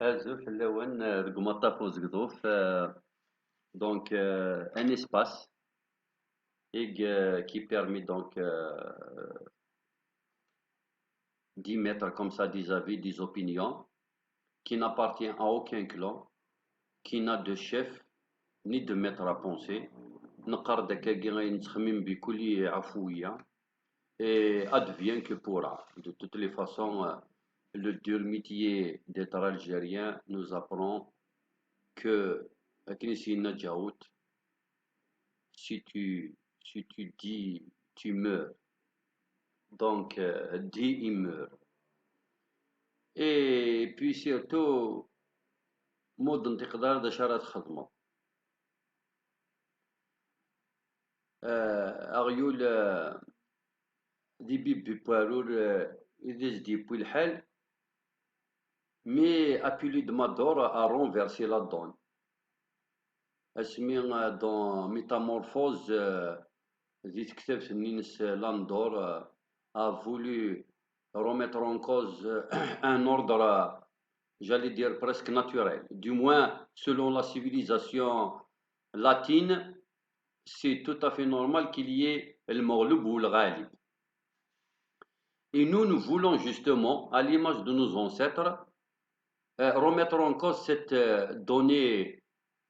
Azul fell-awen deg umaṭṭaf uzegḍuf, un espace qui permet d'y mettre comme ça des avis, des opinions, qui n'appartient à aucun clan, qui n'a de chef ni de maître à penser. نقر دكاكي غنتخمم بكل عفوية et advient que pourra. De toutes les façons, le dur métier d'être algérien nous apprend que si tu dis, tu meurs. Donc, dis, il meurt. Et puis surtout, مود انتقدار دا شارات خدمة. أغيول دي بيبي بارور إذا دي بوي الحال mais Apulid Mador a renversé la donne. اسمي dans Métamorphose dit que Nins Landor a voulu remettre en cause un ordre, j'allais dire presque naturel. Du moins, selon la civilisation latine, c'est tout à fait normal qu'il y ait le Maghlub ou le Ghalib. Et nous voulons justement, à l'image de nos ancêtres, remettre en cause cette donnée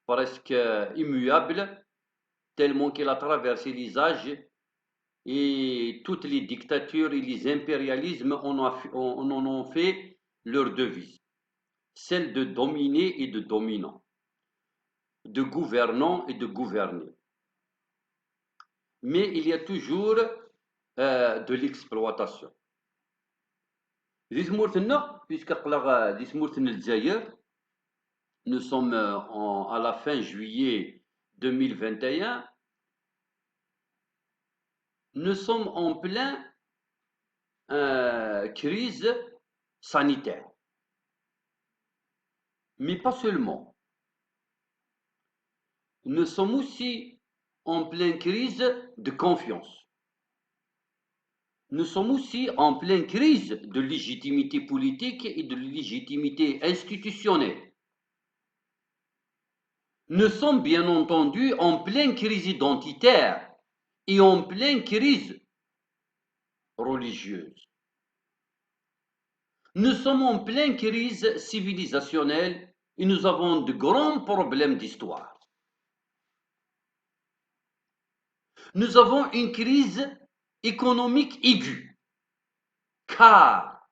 presque immuable, tellement qu'elle a traversé les âges et toutes les dictatures et les impérialismes en ont fait leur devise, celle de dominer et de dominant, de gouvernant et de gouverner. Mais il y a toujours de l'exploitation. Puisque nous sommes à la fin juillet 2021, nous sommes en plein crise sanitaire. Mais pas seulement. Nous sommes aussi en pleine crise de confiance. Nous sommes aussi en pleine crise de légitimité politique et de légitimité institutionnelle. Nous sommes bien entendu en pleine crise identitaire et en pleine crise religieuse. Nous sommes en pleine crise civilisationnelle et nous avons de grands problèmes d'histoire. Nous avons une crise économique aiguë, car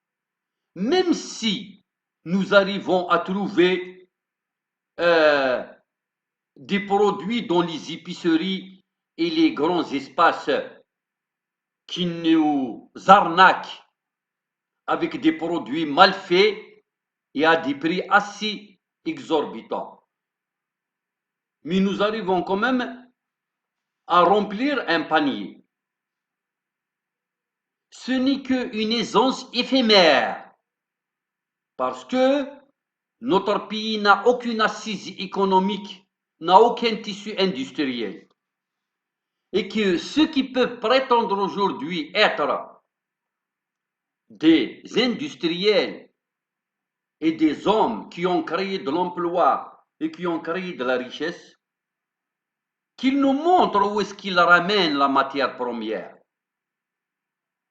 même si nous arrivons à trouver des produits dans les épiceries et les grands espaces qui nous arnaquent avec des produits mal faits et à des prix assez exorbitants. Mais nous arrivons quand même à remplir un panier. Ce n'est qu'une aisance éphémère, parce que notre pays n'a aucune assise économique, n'a aucun tissu industriel. Et que ceux qui peuvent prétendre aujourd'hui être des industriels et des hommes qui ont créé de l'emploi et qui ont créé de la richesse, qu'ils nous montrent où est-ce qu'ils ramènent la matière première.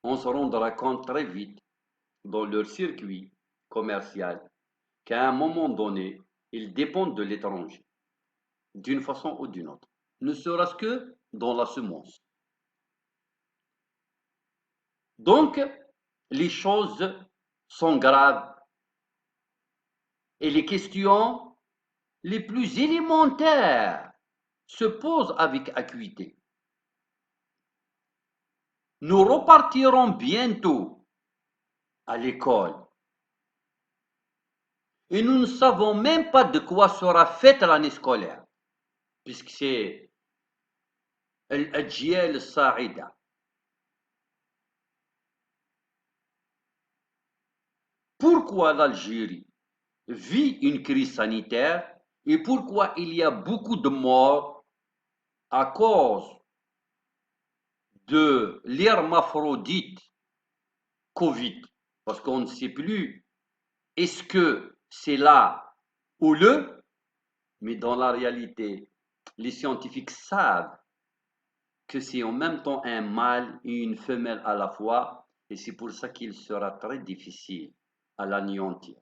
On se rendra compte très vite dans leur circuit commercial qu'à un moment donné, ils dépendent de l'étranger, d'une façon ou d'une autre, ne serait-ce que dans la semence. Donc, les choses sont graves et les questions les plus élémentaires se posent avec acuité. Nous repartirons bientôt à l'école et nous ne savons même pas de quoi sera faite l'année scolaire, puisque c'est الأجيال الصاعدة. Pourquoi l'Algérie vit une crise sanitaire et pourquoi il y a beaucoup de morts à cause de l'hermaphrodite Covid? Parce qu'on ne sait plus, est-ce que c'est là ou le, mais dans la réalité, les scientifiques savent que c'est en même temps un mâle et une femelle à la fois, et c'est pour ça qu'il sera très difficile à l'anéantir.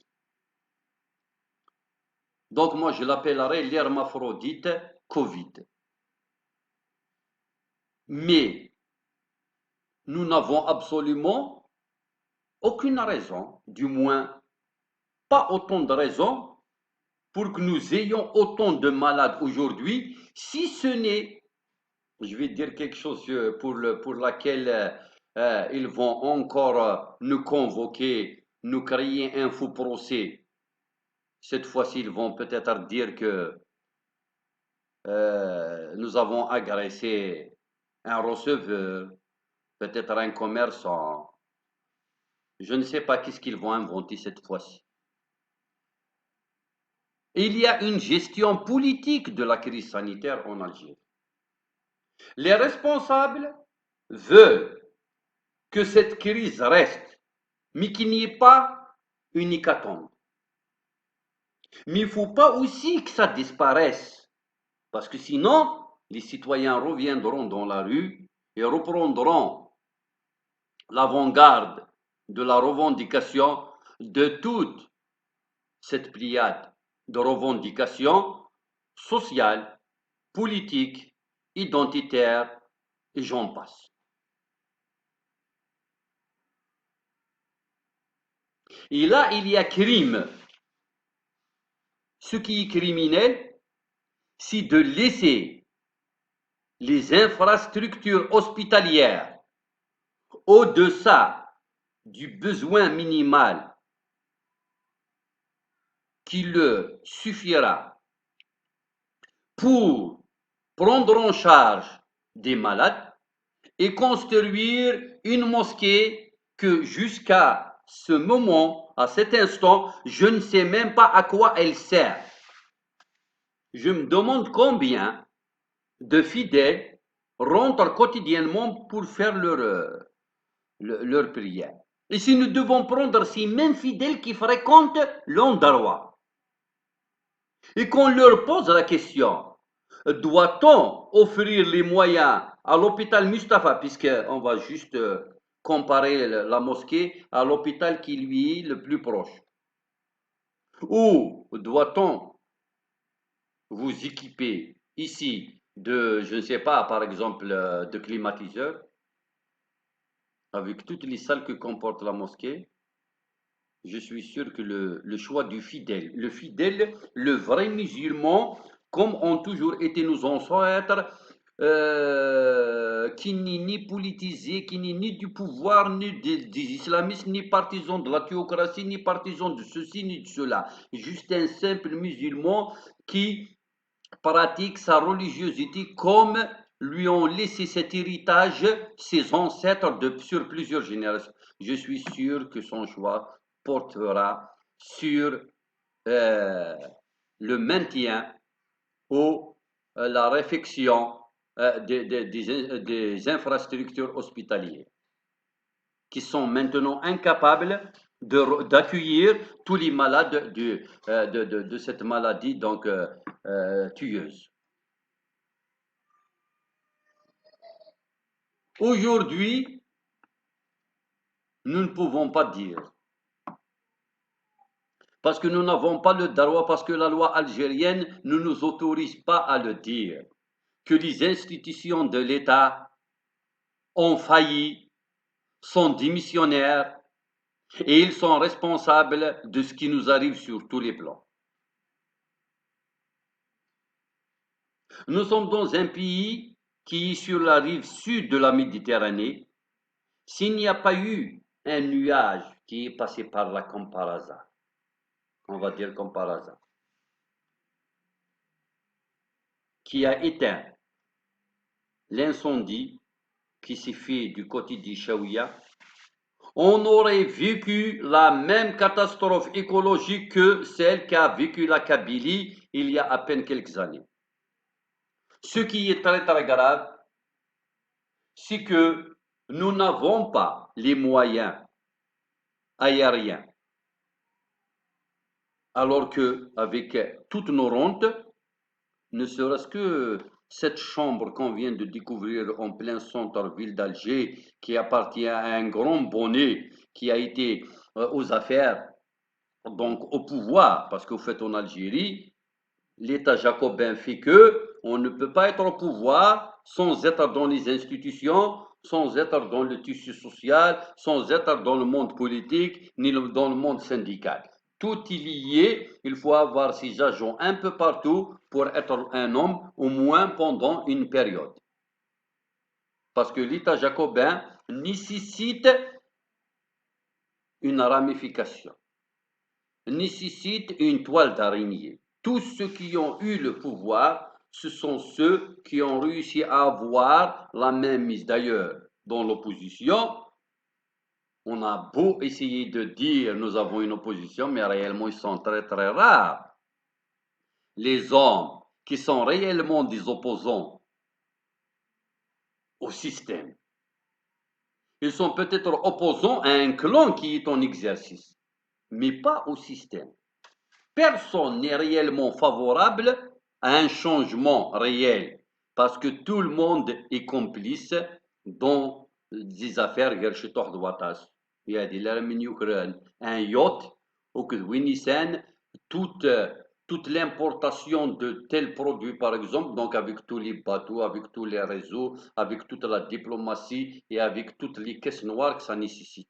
Donc moi, je l'appellerai l'hermaphrodite Covid. Mais nous n'avons absolument aucune raison, du moins pas autant de raisons, pour que nous ayons autant de malades aujourd'hui, si ce n'est, je vais dire quelque chose pour laquelle ils vont encore nous convoquer, nous créer un faux procès. Cette fois-ci, ils vont peut-être dire que nous avons agressé un receveur, peut-être un commerçant. Je ne sais pas qu'est-ce qu'ils vont inventer cette fois-ci. Il y a une gestion politique de la crise sanitaire en Algérie. Les responsables veulent que cette crise reste, mais qu'il n'y ait pas une hécatombe. Mais il ne faut pas aussi que ça disparaisse, parce que sinon, les citoyens reviendront dans la rue et reprendront l'avant-garde de la revendication de toute cette pléiade de revendications sociales, politiques, identitaires, et j'en passe. Et là, il y a crime. Ce qui est criminel, c'est de laisser les infrastructures hospitalières au-deçà du besoin minimal qui leur suffira pour prendre en charge des malades et construire une mosquée que jusqu'à ce moment, à cet instant, je ne sais même pas à quoi elle sert. Je me demande combien de fidèles rentrent quotidiennement pour faire leur prière. Et si nous devons prendre ces mêmes fidèles qui fréquentent l'endroit et qu'on leur pose la question, doit-on offrir les moyens à l'hôpital Mustapha, puisqu'on va juste comparer la mosquée à l'hôpital qui lui est le plus proche, ou doit-on vous équiper ici de, je ne sais pas, par exemple, de climatiseurs, avec toutes les salles que comporte la mosquée? Je suis sûr que le choix du fidèle, le vrai musulman, comme ont toujours été nos ancêtres, qui n'est ni politisé, qui n'est ni du pouvoir, ni des islamistes, ni partisan de la théocratie, ni partisan de ceci, ni de cela. Juste un simple musulman qui pratique sa religiosité comme lui ont laissé cet héritage ses ancêtres sur plusieurs générations. Je suis sûr que son choix portera sur le maintien ou la réfection des infrastructures hospitalières qui sont maintenant incapables d'accueillir tous les malades de cette maladie donc tueuse. Aujourd'hui, nous ne pouvons pas dire, parce que nous n'avons pas le droit, parce que la loi algérienne ne nous autorise pas à le dire, que les institutions de l'État ont failli, sont démissionnaires et ils sont responsables de ce qui nous arrive sur tous les plans. Nous sommes dans un pays qui est sur la rive sud de la Méditerranée. S'il n'y a pas eu un nuage qui est passé par là comme par hasard, on va dire comme par hasard, qui a éteint l'incendie qui s'est fait du côté d'Ishaouia, on aurait vécu la même catastrophe écologique que celle qu'a vécu la Kabylie il y a à peine quelques années. Ce qui est très très grave, c'est que nous n'avons pas les moyens aériens Alors que avec toutes nos rentes, ne serait-ce que cette chambre qu'on vient de découvrir en plein centre-ville d'Alger, qui appartient à un grand bonnet qui a été aux affaires, donc au pouvoir, parce qu'au fait en Algérie, l'État jacobin fait que on ne peut pas être au pouvoir sans être dans les institutions, sans être dans le tissu social, sans être dans le monde politique, ni dans le monde syndical. Tout est lié, il faut avoir ses agents un peu partout pour être un homme, au moins pendant une période. Parce que l'État jacobin nécessite une ramification, nécessite une toile d'araignée. Tous ceux qui ont eu le pouvoir, ce sont ceux qui ont réussi à avoir la même mise. D'ailleurs, dans l'opposition, on a beau essayer de dire nous avons une opposition, mais réellement ils sont très très rares. Les hommes qui sont réellement des opposants au système, ils sont peut-être opposants à un clan qui est en exercice, mais pas au système. Personne n'est réellement favorable à un changement réel parce que tout le monde est complice dans des affaires غير شي تحض وطاس يعني لا من يوكران un yacht ou que Winnisan toute toute l'importation de tels produits par exemple donc avec tous les bateaux avec tous les réseaux avec toute la diplomatie et avec toutes les caisses noires que ça nécessite.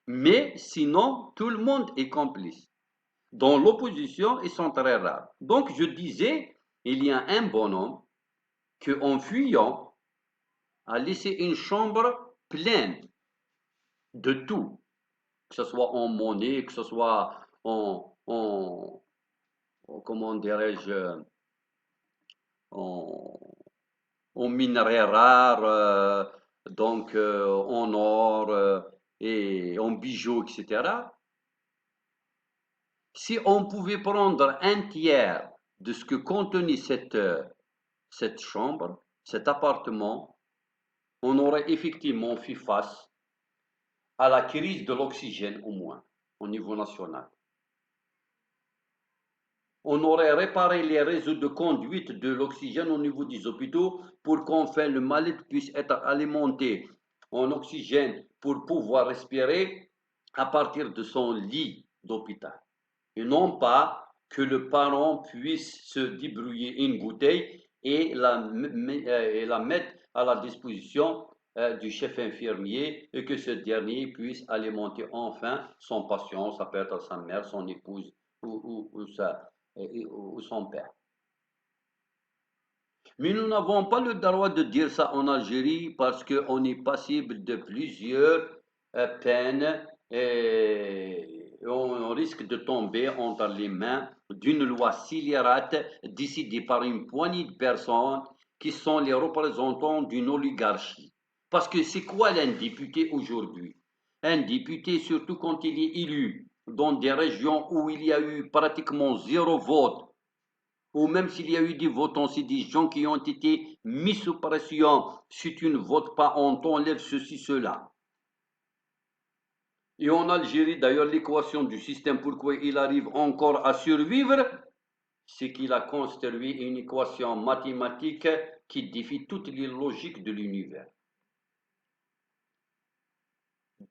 Mais sinon, tout le monde est complice. Dans l'opposition, ils sont très rares. Donc, je disais, il y a un bonhomme qui, en fuyant, a laissé une chambre pleine de tout, que ce soit en monnaie, que ce soit comment dirais-je, en, en minerais rares, donc en or et en bijoux, etc. Si on pouvait prendre un tiers de ce que contenait cette chambre, cet appartement, on aurait effectivement fait face à la crise de l'oxygène au moins, au niveau national. On aurait réparé les réseaux de conduite de l'oxygène au niveau des hôpitaux pour qu'enfin le malade puisse être alimenté en oxygène pour pouvoir respirer à partir de son lit d'hôpital. Et non pas que le parent puisse se débrouiller une bouteille et la mettre à la disposition du chef infirmier et que ce dernier puisse alimenter enfin son patient, ça peut être sa mère, son épouse ou son père. Mais nous n'avons pas le droit de dire ça en Algérie parce qu'on est passible de plusieurs peines et on risque de tomber entre les mains d'une loi scélérate décidée par une poignée de personnes qui sont les représentants d'une oligarchie. Parce que c'est quoi un député aujourd'hui? Un député, surtout quand il est élu dans des régions où il y a eu pratiquement zéro vote, ou même s'il y a eu des votants, c'est des gens qui ont été mis sous pression. Si tu ne votes pas, on t'enlève ceci, cela. Et en Algérie, d'ailleurs, l'équation du système, pourquoi il arrive encore à survivre, c'est qu'il a construit une équation mathématique qui défie toutes les logiques de l'univers.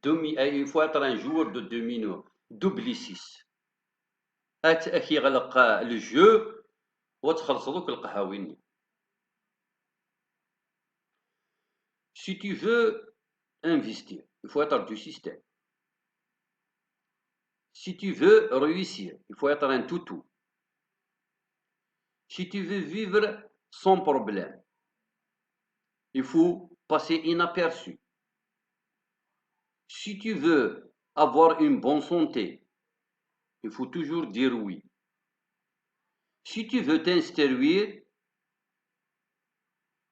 Il faut être un joueur de domino, double 6. يغلق le jeu وتخلص دوك القهاوي. Si tu veux investir, il faut être du système. Si tu veux réussir, il faut être un toutou. Si tu veux vivre sans problème, il faut passer inaperçu. Si tu veux avoir une bonne santé, il faut toujours dire oui. Si tu veux t'instruire,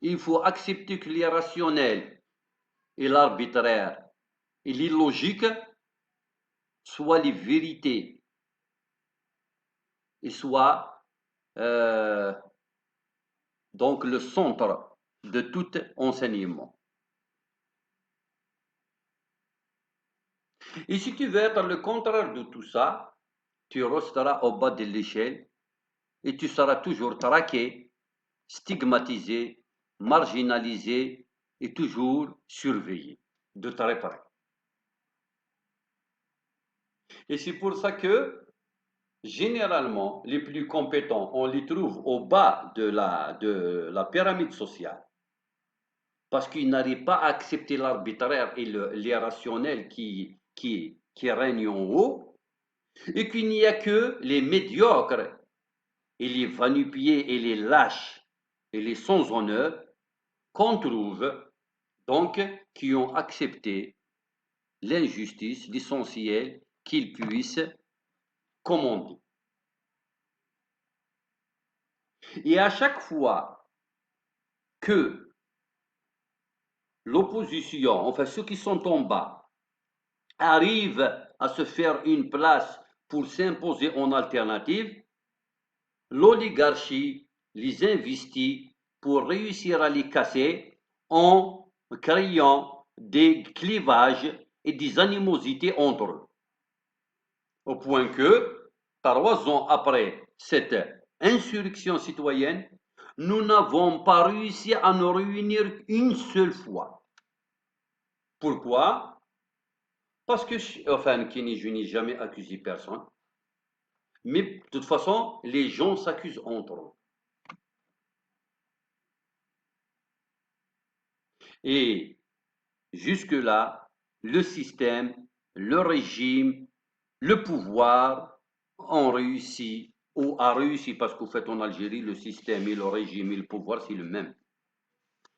il faut accepter que l'irrationnel et l'arbitraire et l'illogique soient les vérités et soient donc le centre de tout enseignement. Et si tu veux être le contraire de tout ça, tu resteras au bas de l'échelle et tu seras toujours traqué, stigmatisé, marginalisé et toujours surveillé de très près. Et c'est pour ça que, généralement, les plus compétents, on les trouve au bas de la pyramide sociale, parce qu'ils n'arrivent pas à accepter l'arbitraire et l'irrationnel qui règne en haut, et qu'il n'y a que les médiocres et les va-nu-pieds et les lâches et les sans-honneur qu'on trouve, donc, qui ont accepté l'injustice, l'essentiel qu'ils puissent commander. Et à chaque fois que l'opposition, enfin ceux qui sont en bas, arrivent à se faire une place pour s'imposer en alternative, l'oligarchie les investit pour réussir à les casser en créant des clivages et des animosités entre eux. Au point que, 3 ans après cette insurrection citoyenne, nous n'avons pas réussi à nous réunir une seule fois. Pourquoi? Parce que, enfin, je n'ai jamais accusé personne, mais de toute façon, les gens s'accusent entre eux. Et jusque-là, le système, le régime, le pouvoir ont réussi, ou a réussi, parce qu'au fait en Algérie, le système et le régime et le pouvoir, c'est le même.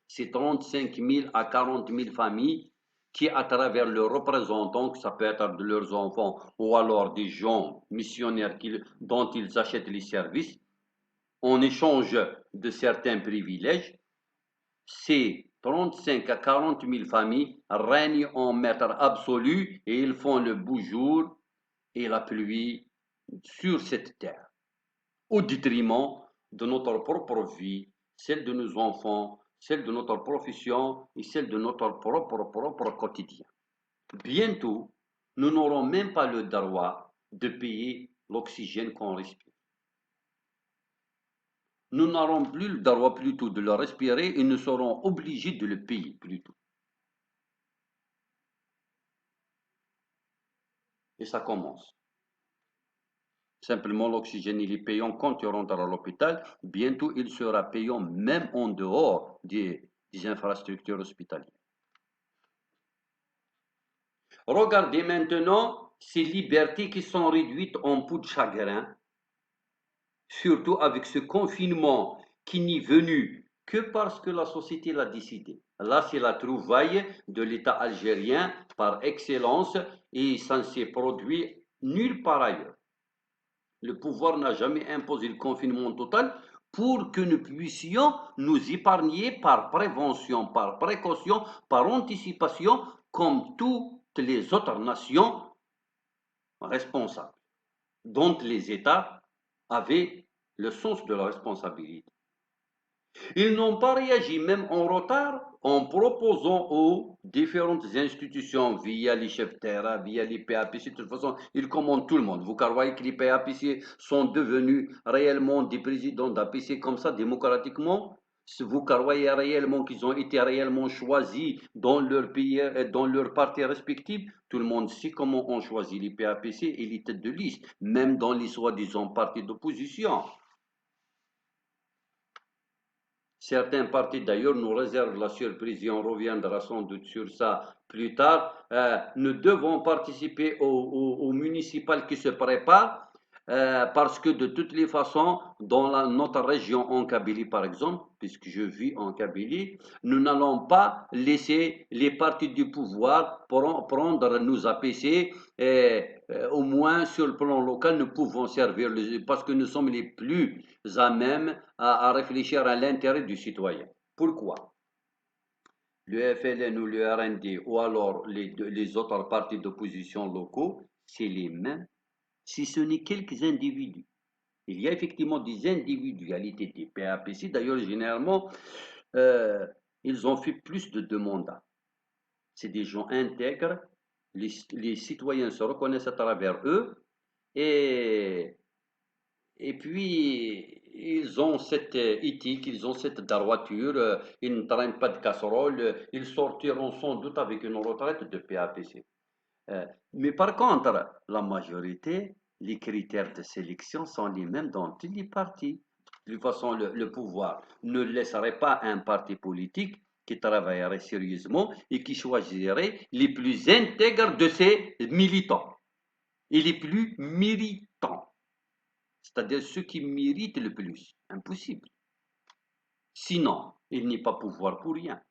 C'est 35 000 à 40 000 familles qui, à travers leurs représentants, que ça peut être de leurs enfants ou alors des gens missionnaires dont ils achètent les services, en échange de certains privilèges, ces 35 à 40 000 familles règnent en maître absolu et ils font le beau jour et la pluie sur cette terre, au détriment de notre propre vie, celle de nos enfants, celle de notre profession et celle de notre propre quotidien. Bientôt, nous n'aurons même pas le droit de payer l'oxygène qu'on respire. Nous n'aurons plus le droit plutôt de le respirer et nous serons obligés de le payer plutôt. Et ça commence. Simplement, l'oxygène, il est payant quand tu rentres à l'hôpital. Bientôt, il sera payant même en dehors des infrastructures hospitalières. Regardez maintenant ces libertés qui sont réduites en peau de chagrin, surtout avec ce confinement qui n'est venu que parce que la société l'a décidé. Là, c'est la trouvaille de l'État algérien par excellence et ça ne s'est produit nulle part ailleurs. Le pouvoir n'a jamais imposé le confinement total pour que nous puissions nous épargner par prévention, par précaution, par anticipation, comme toutes les autres nations responsables, dont les États avaient le sens de la responsabilité. Ils n'ont pas réagi même en retard en proposant aux différentes institutions via les chefs terrain, via les PAPC. De toute façon, ils commandent tout le monde. Vous croyez que les PAPC sont devenus réellement des présidents d'APC comme ça, démocratiquement? Vous croyez réellement qu'ils ont été réellement choisis dans leur pays, dans leur parti respectif? Tout le monde sait comment on choisit les PAPC et les têtes de liste, même dans les soi-disant partis d'opposition. Certains partis d'ailleurs nous réservent la surprise et on reviendra sans doute sur ça plus tard. Nous devons participer au municipal qui se prépare parce que de toutes les façons, dans notre région en Kabylie par exemple, puisque je vis en Kabylie, nous n'allons pas laisser les partis du pouvoir prendre nos APC. Au moins sur le plan local, nous pouvons servir parce que nous sommes les plus à même à réfléchir à l'intérêt du citoyen. Pourquoi? Le FLN ou le RND ou alors les autres partis d'opposition locaux, c'est les mêmes, si ce n'est quelques individus. Il y a effectivement des individualités des PAPC, d'ailleurs généralement, ils ont fait plus de 2 mandats. C'est des gens intègres, les citoyens se reconnaissent à travers eux, Et, et puis, ils ont cette éthique, ils ont cette droiture, ils ne traînent pas de casserole, ils sortiront sans doute avec une retraite de PAPC. Mais par contre, la majorité, les critères de sélection sont les mêmes dans tous les partis. De toute façon, le pouvoir ne laisserait pas un parti politique qui travaillerait sérieusement et qui choisirait les plus intègres de ses militants et les plus méritants, c'est-à-dire ceux qui méritent le plus. Impossible. Sinon, il n'est pas pouvoir pour rien.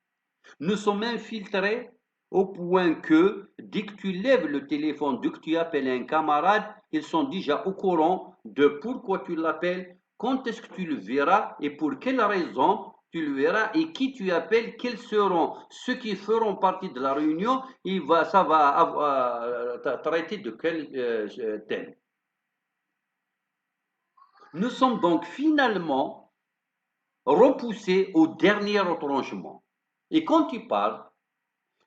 Nous sommes infiltrés au point que dès que tu lèves le téléphone, dès que tu appelles un camarade, ils sont déjà au courant de pourquoi tu l'appelles, quand est-ce que tu le verras et pour quelle raison tu le verras et qui tu appelles, quels seront ceux qui feront partie de la réunion et ça va traiter de quel thème. Nous sommes donc finalement repoussés au dernier retranchement. Et quand tu parles,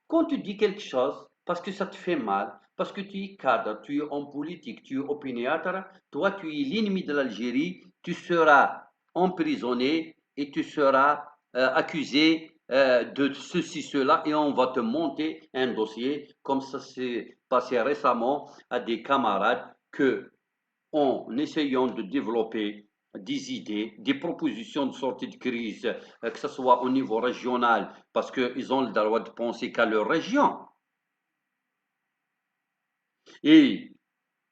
quand tu dis quelque chose, parce que ça te fait mal, parce que tu es cadre, tu es en politique, tu es opiniâtre, toi tu es l'ennemi de l'Algérie, tu seras emprisonné et tu seras accusé de ceci, cela, et on va te monter un dossier, comme ça s'est passé récemment à des camarades que, en essayant de développer des idées, des propositions de sortie de crise, que ce soit au niveau régional, parce qu'ils ont le droit de penser qu'à leur région, et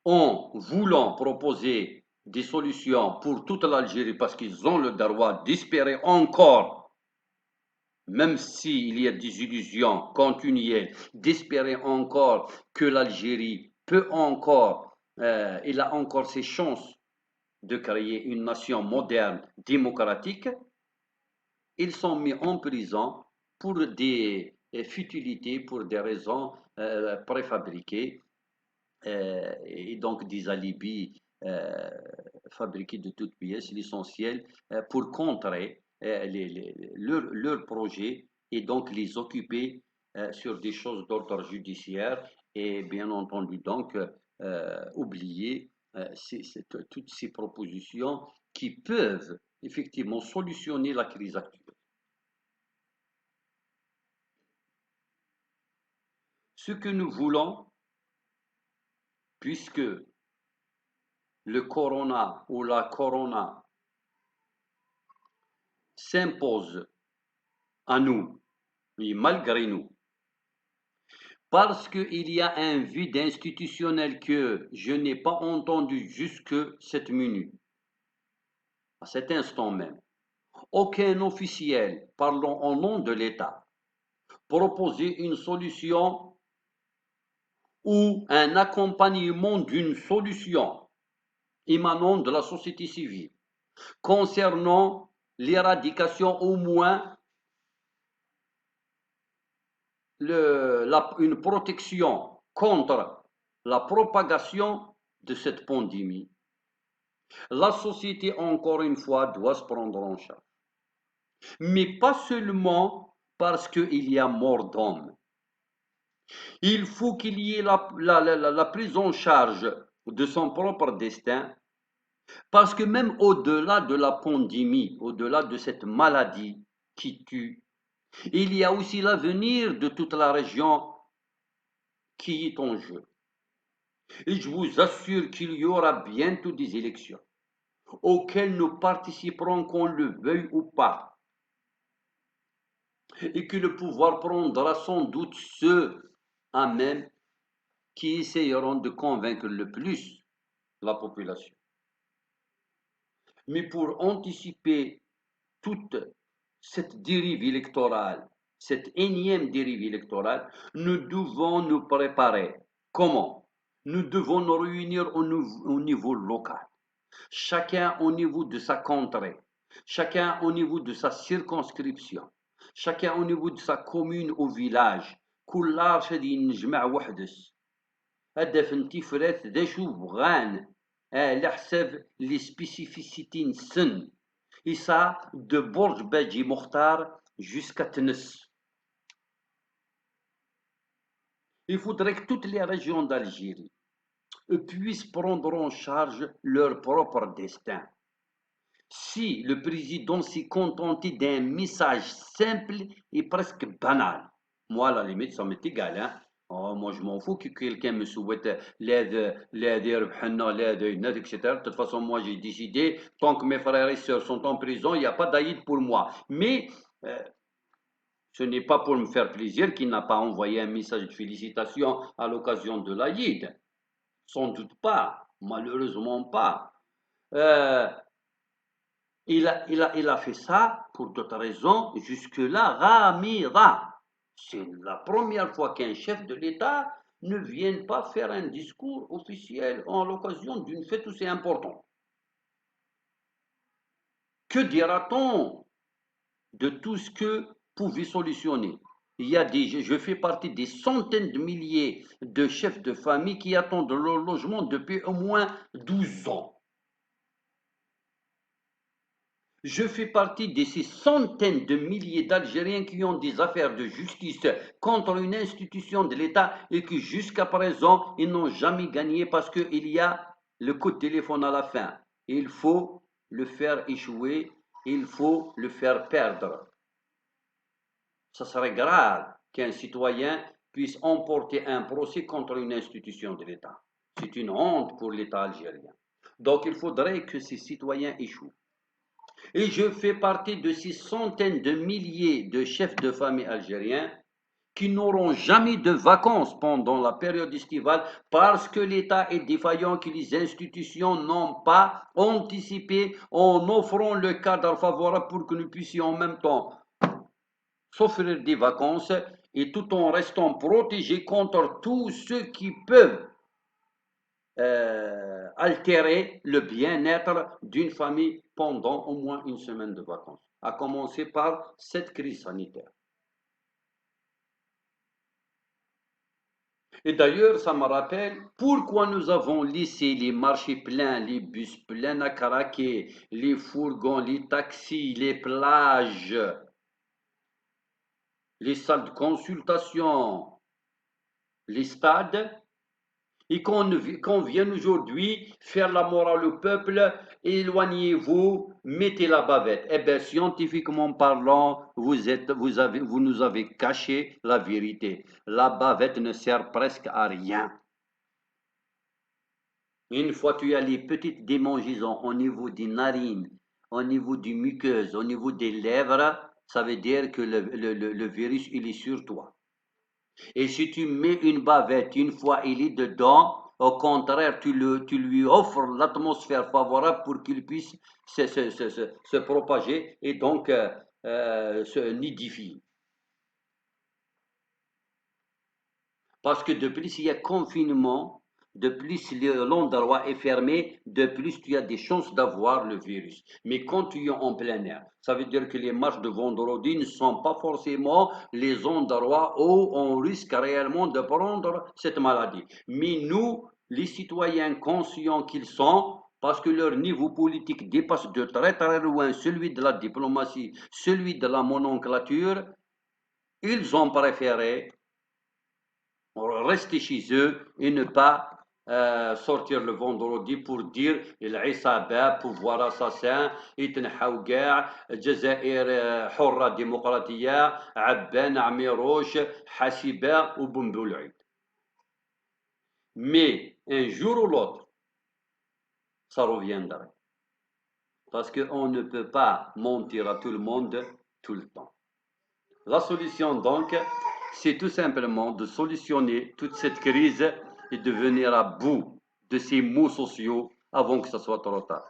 en voulant proposer des solutions pour toute l'Algérie, parce qu'ils ont le droit d'espérer encore, même s'il y a des illusions continuelles, d'espérer encore que l'Algérie peut encore, il a encore ses chances de créer une nation moderne, démocratique, ils sont mis en prison pour des futilités, pour des raisons préfabriquées et donc des alibis fabriqués de toutes pièces, l'essentiel pour contrer leurs projets et donc les occuper sur des choses d'ordre judiciaire et bien entendu donc oublier toutes ces propositions qui peuvent effectivement solutionner la crise actuelle. Ce que nous voulons, puisque le corona ou la corona s'impose à nous, et malgré nous, parce qu'il y a un vide institutionnel que je n'ai pas entendu jusque cette minute, à cet instant même. Aucun officiel parlant au nom de l'État proposer une solution ou un accompagnement d'une solution émanant de la société civile concernant l'éradication au moins une protection contre la propagation de cette pandémie. La société, encore une fois, doit se prendre en charge. Mais pas seulement parce qu'il y a mort d'hommes. Il faut qu'il y ait la prise en charge de son propre destin, parce que même au-delà de la pandémie, au-delà de cette maladie qui tue, il y a aussi l'avenir de toute la région qui est en jeu. Et je vous assure qu'il y aura bientôt des élections auxquelles nous participerons qu'on le veuille ou pas, et que le pouvoir prendra sans doute ceux à même qui essayeront de convaincre le plus la population. Mais pour anticiper toute cette dérive électorale, cette énième dérive électorale, nous devons nous préparer. Comment? Nous devons nous réunir au niveau local, chacun au niveau de sa contrée, chacun au niveau de sa circonscription, chacun au niveau de sa commune ou village. كل شادي نجمع وحدس هدف نتيفرات دا شو بغان على حساب لي سبيسيفيسيتي نسن إسا de Borj Badji Mokhtar jusqu'à Tnes. Il faudrait que toutes les régions d'Algérie, puissent prendre en charge leur propre destin. Si le président s'est contenté d'un message simple et presque banal, moi, à la limite, ça m'est égal, hein. Oh, moi, je m'en fous que quelqu'un me souhaite l'aide, etc. De toute façon, moi, j'ai décidé, tant que mes frères et sœurs sont en prison, il n'y a pas d'Aïd pour moi. Mais euh, ce n'est pas pour me faire plaisir qu'il n'a pas envoyé un message de félicitations à l'occasion de l'Aïd. Sans doute pas, malheureusement pas. Euh, il a fait ça pour d'autres raisons, jusque-là, Ramira. C'est la première fois qu'un chef de l'État ne vient pas faire un discours officiel en l'occasion d'une fête aussi importante. Que dira-t-on de tout ce que pouvait solutionner? Je fais partie des centaines de milliers de chefs de famille qui attendent leur logement depuis au moins 12 ans. Je fais partie de ces centaines de milliers d'Algériens qui ont des affaires de justice contre une institution de l'État et qui jusqu'à présent, ils n'ont jamais gagné parce qu'il y a le coup de téléphone à la fin. Il faut le faire échouer, il faut le faire perdre. Ça serait grave qu'un citoyen puisse emporter un procès contre une institution de l'État. C'est une honte pour l'État algérien. Donc il faudrait que ces citoyens échouent. Et je fais partie de ces centaines de milliers de chefs de famille algériens qui n'auront jamais de vacances pendant la période estivale parce que l'État est défaillant, que les institutions n'ont pas anticipé en offrant le cadre favorable pour que nous puissions en même temps s'offrir des vacances et tout en restant protégés contre tous ceux qui peuvent altérer le bien-être d'une famille pendant au moins une semaine de vacances, à commencer par cette crise sanitaire. Et d'ailleurs, ça me rappelle pourquoi nous avons laissé les marchés pleins, les bus pleins à craquer, les fourgons, les taxis, les plages, les salles de consultation, les stades, et qu'on vienne aujourd'hui faire la morale au peuple, éloignez-vous, mettez la bavette. Eh bien, scientifiquement parlant, vous nous avez caché la vérité. La bavette ne sert presque à rien. Une fois tu as les petites démangeaisons au niveau des narines, au niveau du muqueuse, au niveau des lèvres, ça veut dire que le virus, il est sur toi. Et si tu mets une bavette, une fois il est dedans, au contraire, tu lui offres l'atmosphère favorable pour qu'il puisse se propager et donc se nidifier. Parce que de plus il y a confinement, de plus l'endroit est fermé, de plus tu as des chances d'avoir le virus. Mais quand tu es en plein air, ça veut dire que les marches de vendredi ne sont pas forcément les endroits où on risque réellement de prendre cette maladie. Mais nous, les citoyens conscients qu'ils sont, parce que leur niveau politique dépasse de très très loin celui de la diplomatie, celui de la nomenclature, ils ont préféré rester chez eux et ne pas sortir le vendredi pour dire العصابة pouvoir assassin يتنحوا كاع الجزائر حرة ديمقراطية عبان عميروش حسيبة وبنبولعيد. Mais un jour ou l'autre, ça reviendra. Parce qu'on ne peut pas mentir à tout le monde tout le temps. La solution donc, c'est tout simplement de solutionner toute cette crise et de venir à bout de ces maux sociaux avant que ce soit trop tard.